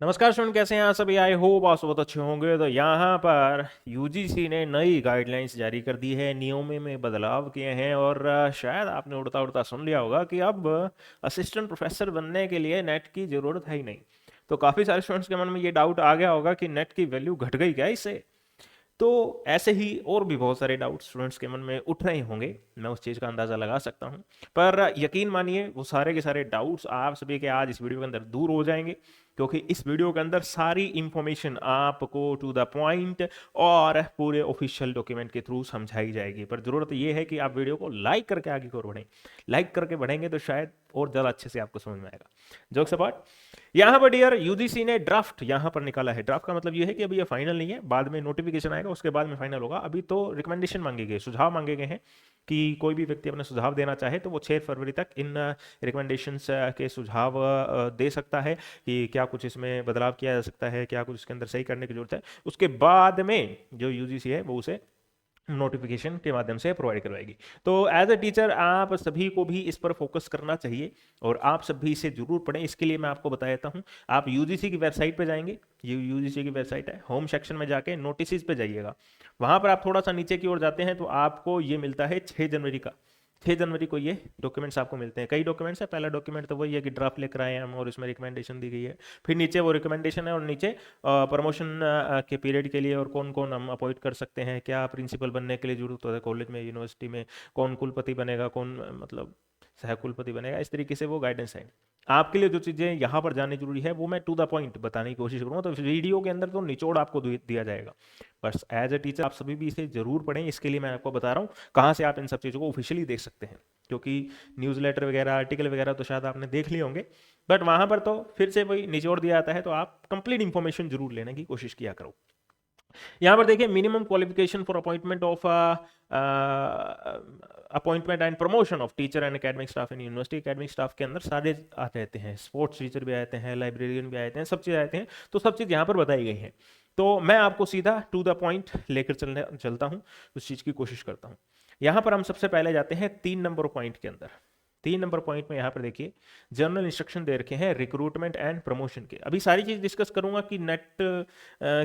नमस्कार स्टूडेंट, कैसे हैं आप सभी? आई होप आप सब बहुत अच्छे होंगे। तो यहाँ पर यूजीसी ने नई गाइडलाइंस जारी कर दी है, नियमों में बदलाव किए हैं और शायद आपने उड़ता उड़ता सुन लिया होगा कि अब असिस्टेंट प्रोफेसर बनने के लिए नेट की ज़रूरत है ही नहीं। तो काफ़ी सारे स्टूडेंट्स के मन में ये डाउट आ गया होगा कि नेट की वैल्यू घट गई क्या इससे। तो ऐसे ही और भी बहुत सारे डाउट स्टूडेंट्स के मन में उठ रहे होंगे, मैं उस चीज़ का अंदाज़ा लगा सकता हूँ। पर यकीन मानिए वो सारे के सारे डाउट्स आप सभी के आज इस वीडियो के अंदर दूर हो जाएंगे, क्योंकि इस वीडियो के अंदर सारी इंफॉर्मेशन आपको टू द पॉइंट और पूरे ऑफिशियल डॉक्यूमेंट के थ्रू समझाई जाएगी। पर ज़रूरत यह है कि आप वीडियो को लाइक करके आगे की ओर बढ़ें। लाइक करके बढ़ेंगे तो शायद और ज़्यादा अच्छे से आपको समझ में आएगा। जोक्स अपार्ट, यहाँ पर डियर यूजीसी ने ड्राफ्ट यहाँ पर निकाला है। ड्राफ्ट का मतलब ये है कि अभी ये फाइनल नहीं है, बाद में नोटिफिकेशन आएगा, उसके बाद में फाइनल होगा। अभी तो रिकमेंडेशन मांगे गए, सुझाव मांगे गए हैं कि कोई भी व्यक्ति अपने सुझाव देना चाहे तो वो 6 फरवरी तक इन रिकमेंडेशंस के सुझाव दे सकता है कि क्या कुछ इसमें बदलाव किया जा सकता है, क्या कुछ इसके अंदर सही करने की जरूरत है। उसके बाद में जो यूजीसी है वो उसे नोटिफिकेशन के माध्यम से प्रोवाइड करवाएगी। तो एज अ टीचर आप सभी को भी इस पर फोकस करना चाहिए और आप सभी इसे जरूर पढ़ें। इसके लिए मैं आपको बता देता हूँ, आप यूजीसी की वेबसाइट पे जाएंगे, ये यूजीसी की वेबसाइट है, होम सेक्शन में जाके नोटिस पे जाइएगा। वहां पर आप थोड़ा सा नीचे की ओर जाते हैं तो आपको ये मिलता है 6 जनवरी का। 6 जनवरी को ये डॉक्यूमेंट्स आपको मिलते हैं। कई डॉक्यूमेंट्स है, पहला डॉक्यूमेंट तो वही है कि ड्राफ्ट लेकर आए हैं हम और इसमें रिकमेंडेशन दी गई है। फिर नीचे वो रिकमेंडेशन है और नीचे प्रमोशन के पीरियड के लिए और कौन कौन हम अपॉइंट कर सकते हैं, क्या प्रिंसिपल बनने के लिए जरूरत होता है कॉलेज में, यूनिवर्सिटी में, कौन कुलपति बनेगा, कौन मतलब सह कुलपति बनेगा। इस तरीके से वो गाइडेंस है। आपके लिए जो चीज़ें यहाँ पर जाननी जरूरी है वो मैं टू द पॉइंट बताने की कोशिश करूँगा, तो वीडियो के अंदर तो निचोड़ आपको दिया जाएगा। बस एज अ टीचर आप सभी भी इसे जरूर पढ़ें। इसके लिए मैं आपको बता रहा हूँ कहाँ से आप इन सब चीज़ों को ऑफिशियली देख सकते हैं, क्योंकि न्यूज़लेटर वगैरह, आर्टिकल वगैरह तो शायद आपने देख लिए होंगे, बट वहाँ पर तो फिर से वही निचोड़ दिया जाता है। तो आप कंप्लीट इंफॉर्मेशन जरूर लेने की कोशिश किया करो। यहाँ पर देखिए, minimum qualification for appointment of appointment and promotion of teacher and academic staff in university. Academic staff के अंदर सारे आते रहते हैं, स्पोर्ट्स टीचर भी आते हैं, लाइब्रेरियन भी आते हैं, सब चीज़ आते हैं। तो सब चीज़ यहाँ पर बताई गई है। तो मैं आपको सीधा टू द पॉइंट लेकर चलता हूँ, उस चीज़ की कोशिश करता हूँ। यहाँ पर हम सबसे पहले जाते हैं 3 नंबर पॉइंट के अंदर। 3 नंबर पॉइंट में यहाँ पर देखिए, जनरल इंस्ट्रक्शन दे रखे हैं रिक्रूटमेंट एंड प्रमोशन के। अभी सारी चीज़ डिस्कस करूंगा कि नेट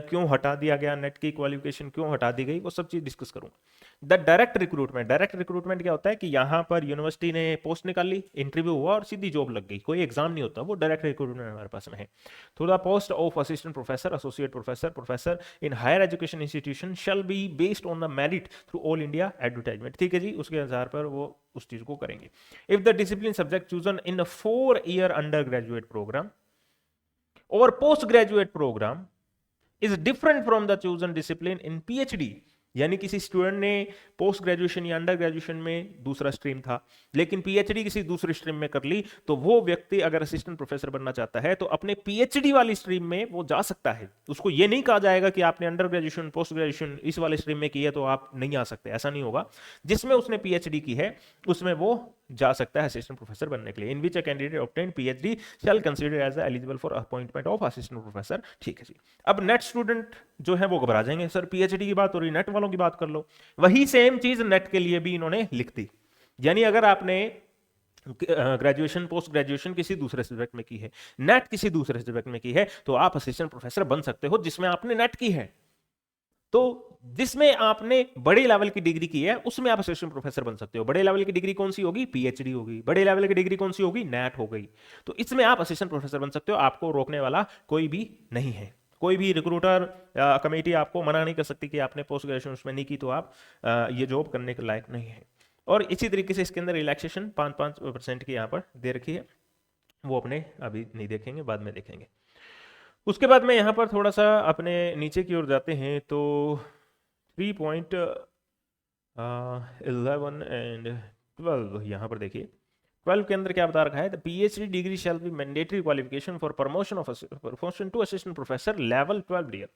क्यों हटा दिया गया, नेट की क्वालिफिकेशन क्यों हटा दी गई, वो सब चीज़ डिस्कस करूंगा। The direct recruitment, direct recruitment क्या होता है कि यहाँ पर यूनिवर्सिटी ने पोस्ट निकाली, इंटरव्यू हुआ और सीधी जॉब लग गई, कोई एग्जाम नहीं होता, वो डायरेक्ट रिक्रूटमेंट हमारे पास में है। Through the post of assistant professor, associate professor, professor in higher education institution shall be based on the merit through all India advertisement. ठीक है जी, उसके आधार पर वो उस चीज को करेंगे। If the discipline subject chosen in a 4-year under graduate programme और post graduate programme is different from the chosen discipline in PhD, यानी किसी स्टूडेंट ने पोस्ट ग्रेजुएशन या अंडर ग्रेजुएशन में दूसरा स्ट्रीम था, लेकिन पीएचडी किसी दूसरी स्ट्रीम में कर ली, तो वो व्यक्ति अगर असिस्टेंट प्रोफेसर बनना चाहता है तो अपने पीएचडी वाली स्ट्रीम में वो जा सकता है। उसको ये नहीं कहा जाएगा कि आपने अंडर ग्रेजुएशन पोस्ट ग्रेजुएशन इस वाले स्ट्रीम में की है तो आप नहीं आ सकते, ऐसा नहीं होगा। जिसमें उसने पीएचडी की है उसमें वो जा सकता है असिस्टेंट प्रोफेसर बनने के लिए। In which a candidate obtain PhD shall consider as eligible for appointment of assistant professor. ठीक है जी। अब नेट स्टूडेंट जो है वो घबरा जाएंगे, सर पीएचडी की बात हो रही, नेट वालों की बात कर लो। वही सेम चीज नेट के लिए भी इन्होंने लिख दी। यानी अगर आपने ग्रेजुएशन पोस्ट ग्रेजुएशन किसी दूसरे सब्जेक्ट में की है, नेट किसी दूसरे सब्जेक्ट में की है, तो आप असिस्टेंट प्रोफेसर बन सकते हो जिसमें आपने नेट की है। तो जिसमें आपने बड़े लेवल की डिग्री की है उसमें आप असिस्टेंट प्रोफेसर बन सकते हो। बड़े लेवल की डिग्री कौन सी होगी? पीएचडी होगी। बड़े लेवल की डिग्री कौन सी होगी? नेट हो गई। तो इसमें आप असिस्टेंट प्रोफेसर बन सकते हो, आपको रोकने वाला कोई भी नहीं है। कोई भी रिक्रूटर कमेटी आपको मना नहीं कर सकती कि आपने पोस्ट ग्रेजुएशन उसमें नहीं की तो आप ये जॉब करने के लायक नहीं है। और इसी तरीके से इसके अंदर रिलैक्सेशन 5% की यहाँ पर दे रखी है, वो अपने अभी नहीं देखेंगे, बाद में देखेंगे। उसके बाद में यहाँ पर थोड़ा सा अपने नीचे की ओर जाते हैं तो 3.11 एंड 12 यहाँ पर देखिए, 12 के अंदर क्या बता रखा है? The PhD degree shall be mandatory qualification for promotion to assistant professor level 12 year.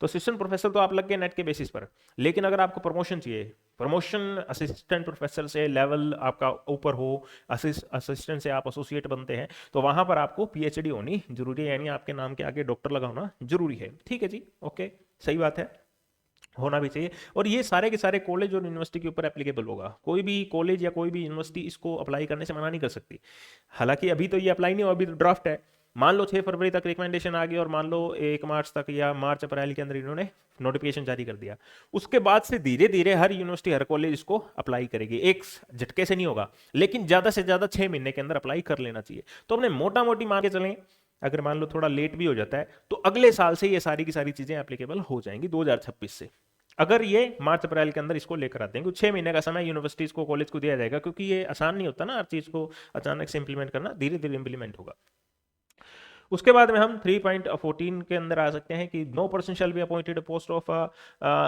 तो असिस्टेंट प्रोफेसर तो आप लग गए नेट के बेसिस पर, लेकिन अगर आपको प्रमोशन चाहिए, प्रमोशन असिस्टेंट प्रोफेसर से लेवल आपका ऊपर हो, असिस्टेंट से आप एसोसिएट बनते हैं, तो वहां पर आपको पीएचडी होनी जरूरी है, यानी आपके नाम के आगे डॉक्टर लगा होना जरूरी है। ठीक है जी, ओके, सही बात है, होना भी चाहिए। और ये सारे के सारे कॉलेज और यूनिवर्सिटी के ऊपर एप्लीकेबल होगा। कोई भी कॉलेज या कोई भी यूनिवर्सिटी इसको अप्लाई करने से मना नहीं कर सकती। हालांकि अभी तो ये अप्लाई नहीं हुआ, अभी तो ड्राफ्ट है, मान लो 6 फरवरी तक रिकमेंडेशन आ गई और मान लो 1 मार्च तक या मार्च अप्रैल के अंदर इन्होंने नोटिफिकेशन जारी कर दिया, उसके बाद से धीरे धीरे हर यूनिवर्सिटी हर कॉलेज इसको अप्लाई करेगी, एक झटके से नहीं होगा, लेकिन ज्यादा से ज्यादा 6 महीने के अंदर अप्लाई कर लेना चाहिए। तो हमने मोटा मोटी मान के चलें, अगर मान लो थोड़ा लेट भी हो जाता है तो अगले साल से ये सारी की सारी चीजें एप्लीकेबल हो जाएंगी 2026 से, अगर ये मार्च अप्रैल के अंदर इसको लेकर आते हैं। क्योंकि 6 महीने का समय यूनिवर्सिटीज को कॉलेज को दिया जाएगा, क्योंकि ये आसान नहीं होता ना हर चीज को अचानक से इंप्लीमेंट करना, धीरे धीरे इंप्लीमेंट होगा। उसके बाद में हम 3.14 के अंदर आ सकते हैं कि no person shall be appointed post of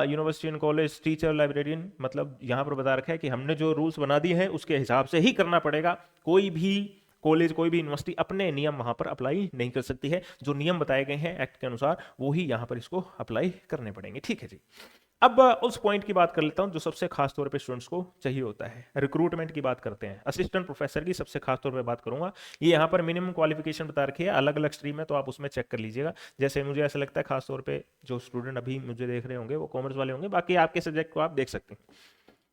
university and college teacher librarian, मतलब यहाँ पर बता रखा है कि हमने जो रूल्स बना दिए हैं उसके हिसाब से ही करना पड़ेगा, कोई भी कॉलेज कोई भी यूनिवर्सिटी अपने नियम वहां पर अप्लाई नहीं कर सकती है, जो नियम बताए गए हैं एक्ट के अनुसार वो ही यहाँ पर इसको अप्लाई करने पड़ेंगे। ठीक है जी, अब उस पॉइंट की बात कर लेता हूं जो सबसे खास तौर पे स्टूडेंट्स को चाहिए होता है, रिक्रूटमेंट की बात करते हैं। असिस्टेंट प्रोफेसर की सबसे खास तौर पे बात करूंगा, ये यहाँ पर मिनिमम क्वालिफिकेशन बता रखी है, अलग अलग स्ट्रीम है तो आप उसमें चेक कर लीजिएगा। जैसे मुझे ऐसा लगता है खास तौर पे जो स्टूडेंट अभी मुझे देख रहे होंगे वो कॉमर्स वाले होंगे, बाकी आपके सब्जेक्ट को आप देख सकते हैं।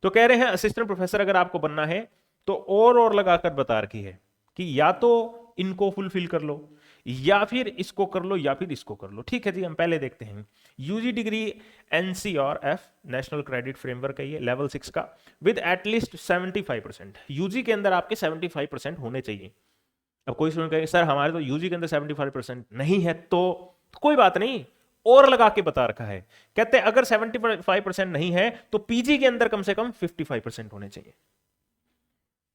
तो कह रहे हैं असिस्टेंट प्रोफेसर अगर आपको बनना है तो और लगाकर बता रखी है कि या तो इनको फुलफिल कर लो या फिर इसको कर लो या फिर इसको कर लो। ठीक है जी, हम पहले देखते हैं UG degree NCRF national credit framework है ये लेवल 6 का, विद एटलीस्ट 75%। यूजी के अंदर आपके 75% होने चाहिए। अब कोई स्टूडेंट कहेगा सर हमारे तो यूजी के अंदर 75% नहीं है, तो कोई बात नहीं, और लगा के बता रखा है, कहते हैं अगर 75% नहीं है तो पीजी के अंदर कम से कम 55% होने चाहिए।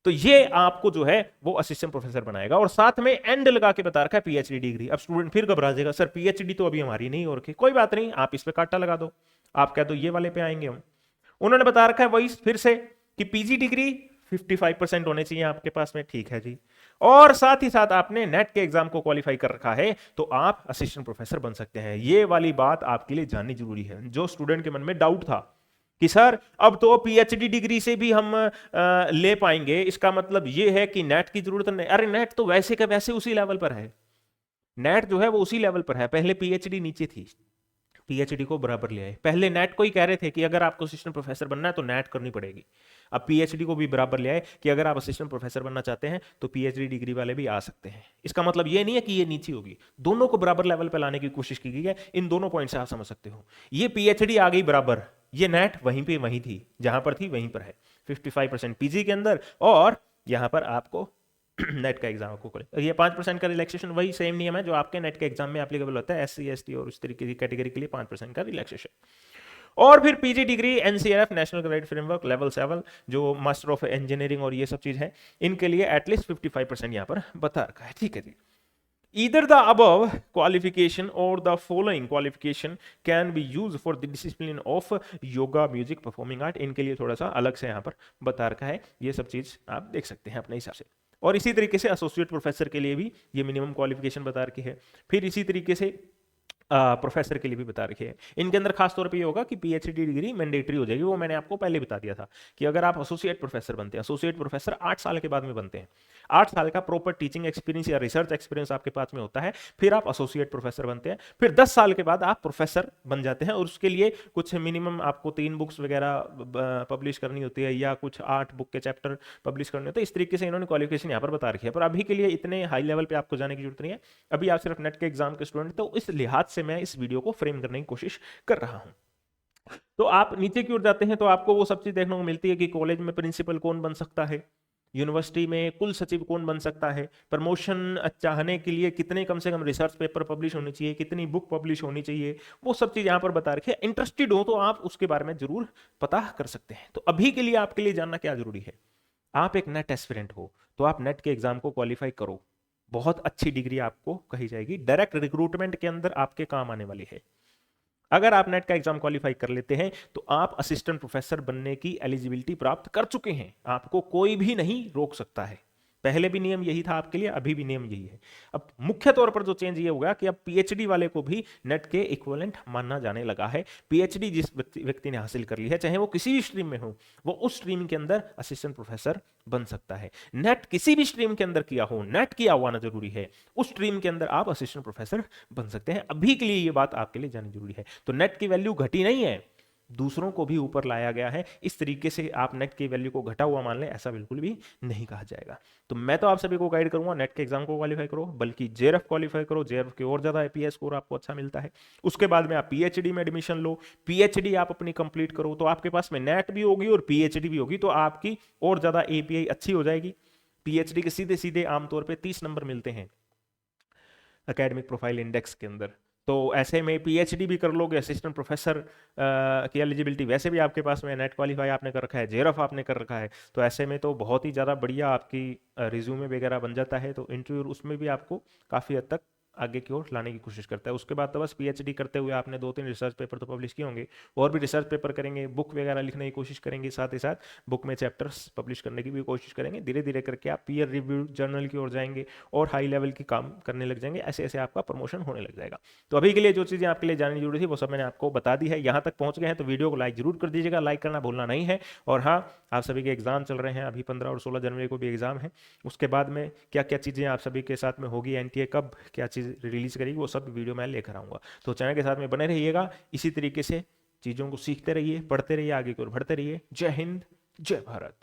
तो ये आपको जो है वो असिस्टेंट प्रोफेसर बनाएगा, और साथ में एंड लगा के बता रखा है पीएचडी डिग्री। अब स्टूडेंट फिर घबरा जाएगा, सर पीएचडी तो अभी हमारी नहीं हो रखी, कोई बात नहीं, आप इस पे कांटा लगा दो, आप कह दो ये वाले पे आएंगे हम। उन्होंने बता रखा है वही फिर से कि पीजी डिग्री 55% होने चाहिए आपके पास में। ठीक है जी, और साथ ही साथ आपने नेट के एग्जाम को क्वालिफाई कर रखा है तो आप असिस्टेंट प्रोफेसर बन सकते हैं। ये वाली बात आपके लिए जाननी जरूरी है। जो स्टूडेंट के मन में डाउट था कि सर अब तो पीएचडी डिग्री से भी हम ले पाएंगे, इसका मतलब ये है कि नेट की जरूरत नहीं। अरे नेट तो वैसे का वैसे उसी लेवल पर है, नेट जो है वो उसी लेवल पर है, पहले पीएचडी नीचे थी, पीएचडी को बराबर ले आए। पहले नेट को ही कह रहे थे कि अगर आपको असिस्टेंट प्रोफेसर बनना है तो नेट करनी पड़ेगी, अब पीएचडी को भी बराबर ले आए कि अगर आप असिस्टेंट प्रोफेसर बनना चाहते हैं तो पीएचडी डिग्री वाले भी आ सकते हैं। इसका मतलब ये नहीं है कि ये नीचे होगी, दोनों को बराबर लेवल पर लाने की कोशिश की गई है। इन दोनों पॉइंट से आप समझ सकते हो, ये पीएचडी आ गई बराबर, ये नेट वहीं पे वहीं थी, जहां पर थी वहीं पर है 55% पीजी के अंदर, और यहां पर आपको नेट का एग्जाम आपको करे। ये 5% का रिलैक्सेशन वही सेम नियम है जो आपके नेट के एग्जाम में एप्लीकेबल होता है, एससी एसटी और उस तरीके की कैटेगरी के लिए 5% का रिलैक्सेशन। और फिर PG degree NCRF national credit framework level 7 जो मास्टर ऑफ इंजीनियरिंग और ये सब चीज है, इनके लिए एटलीस्ट 55% यहां पर बता रखा है। ठीक है जी, either the above qualification or the following qualification can be used for the discipline of yoga music performing art। इनके लिए थोड़ा सा अलग से यहाँ पर बता रखा है, ये सब चीज आप देख सकते हैं अपने हिसाब से। और इसी तरीके से एसोसिएट प्रोफेसर के लिए भी ये मिनिमम क्वालिफिकेशन बता रखी है। फिर इसी तरीके से प्रोफेसर के लिए भी बता रखी है। इनके अंदर खास तौर पे ये होगा कि पीएचडी डिग्री मैंडेटरी हो जाएगी, वो मैंने आपको पहले बता दिया था कि अगर आप एसोसिएट प्रोफेसर बनते हैं, एसोसिएट प्रोफेसर 8 साल के बाद में बनते हैं, 8 साल का प्रॉपर टीचिंग एक्सपीरियंस या रिसर्च एक्सपीरियंस आपके पास में होता है, फिर आप एसोसिएट प्रोफेसर बनते हैं, फिर 10 साल के बाद आप प्रोफेसर बन जाते हैं। और उसके लिए कुछ मिनिमम आपको 3 बुक्स वगैरह पब्लिश करनी होती है या कुछ 8 बुक के चैप्टर पब्लिश करने होते हैं। इस तरीके से इन्होंने क्वालिफिकेशन यहाँ पर बता रखी है, पर अभी के लिए इतने हाई लेवल पे आपको जाने की जरूरत नहीं है, अभी आप सिर्फ नेट के एग्जाम के स्टूडेंट, तो इस लिहाज से मैं इस वीडियो को फ्रेम करने की कोशिश कर रहा हूं। तो आप नीचे की ओर जाते हैं तो आपको वो सब चीज देखने को मिलती है कि कॉलेज में प्रिंसिपल कौन बन सकता है, यूनिवर्सिटी में कुल सचिव कौन बन सकता है, प्रमोशन चाहने के लिए कितने कम से कम रिसर्च पेपर पब्लिश होने चाहिए, कितनी बुक पब्लिश होनी चाहिए, वो सब चीज यहां पर बता रखी है। इंटरेस्टेड हो तो आप उसके बारे में जरूर पता कर सकते हैं। तो अभी के लिए आपके लिए जानना क्या जरूरी है, आप एक नेट एस्पिरेंट हो तो आप नेट के एग्जाम को क्वालिफाई करो, बहुत अच्छी डिग्री आपको कही जाएगी, डायरेक्ट रिक्रूटमेंट के अंदर आपके काम आने वाली है। अगर आप नेट का एग्जाम क्वालिफाई कर लेते हैं तो आप असिस्टेंट प्रोफेसर बनने की एलिजिबिलिटी प्राप्त कर चुके हैं, आपको कोई भी नहीं रोक सकता है। पहले भी नियम यही था आपके लिए, अभी भी नियम यही है। अब मुख्य तौर पर जो चेंज ये होगा कि अब पीएचडी वाले को भी नेट के इक्विवेलेंट मानना जाने लगा है। पीएचडी जिस व्यक्ति ने हासिल कर ली है, चाहे वो किसी भी स्ट्रीम में हो, वो उस स्ट्रीम के अंदर असिस्टेंट प्रोफेसर बन सकता है। नेट किसी भी स्ट्रीम के अंदर किया हो, नेट किया हुआ ना जरूरी है, उस स्ट्रीम के अंदर आप असिस्टेंट प्रोफेसर बन सकते हैं। अभी के लिए ये बात आपके लिए जाननी जरूरी है। तो नेट की वैल्यू घटी नहीं है, दूसरों को भी ऊपर लाया गया है। इस तरीके से आप नेट की वैल्यू को घटा हुआ मान लें, ऐसा बिल्कुल भी नहीं कहा जाएगा। तो मैं तो आप सभी को गाइड करूंगा नेट के एग्जाम को क्वालिफाई करो, बल्कि जेआरएफ क्वालिफाई करो, जेआरएफ के और ज्यादा एपीआई स्कोर आपको अच्छा मिलता है। उसके बाद में आप पीएचडी में एडमिशन लो, पीएचडी आप अपनी कंप्लीट करो, तो आपके पास में नेट भी होगी और पीएचडी भी होगी, तो आपकी और ज्यादा एपीआई अच्छी हो जाएगी। पीएचडी के सीधे सीधे आमतौर पर 30 नंबर मिलते हैं एकेडमिक प्रोफाइल इंडेक्स के अंदर। तो ऐसे में पीएचडी भी कर लोगे, असिस्टेंट प्रोफेसर की एलिजिबिलिटी वैसे भी आपके पास में नेट क्वालिफाई आपने कर रखा है, जेआरएफ आपने कर रखा है, तो ऐसे में तो बहुत ही ज़्यादा बढ़िया आपकी रिज्यूमे वगैरह बन जाता है। तो इंटरव्यू उसमें भी आपको काफ़ी हद तक आगे की ओर लाने की कोशिश करता है। उसके बाद तो बस पीएचडी करते हुए आपने 2-3 रिसर्च पेपर तो पब्लिश किए होंगे, और भी रिसर्च पेपर करेंगे, बुक वगैरह लिखने की कोशिश करेंगे, साथ ही साथ बुक में चैप्टर्स पब्लिश करने की भी कोशिश करेंगे। धीरे धीरे करके आप पीयर रिव्यू जर्नल की ओर जाएंगे और हाई लेवल की काम करने लग जाएंगे, ऐसे ऐसे आपका प्रमोशन होने लग जाएगा। तो अभी के लिए जो चीज़ें आपके लिए जाननी जरूरी थी वो सब मैंने आपको बता दी है। यहाँ तक पहुँच गए हैं तो वीडियो को लाइक जरूर कर दीजिएगा, लाइक करना भूलना नहीं है। और हाँ, आप सभी के एग्जाम चल रहे हैं, अभी 15 और 16 जनवरी को भी एग्जाम है। उसके बाद में क्या क्या चीज़ें आप सभी के साथ में होगी, एनटीए कब क्या चीज़ रिलीज करेगी, वो सब वीडियो मैं लेकर आऊँगा। तो चैनल के साथ में बने रहिएगा, इसी तरीके से चीज़ों को सीखते रहिए, पढ़ते रहिए, आगे की ओर बढ़ते रहिए। जय हिंद, जय भारत।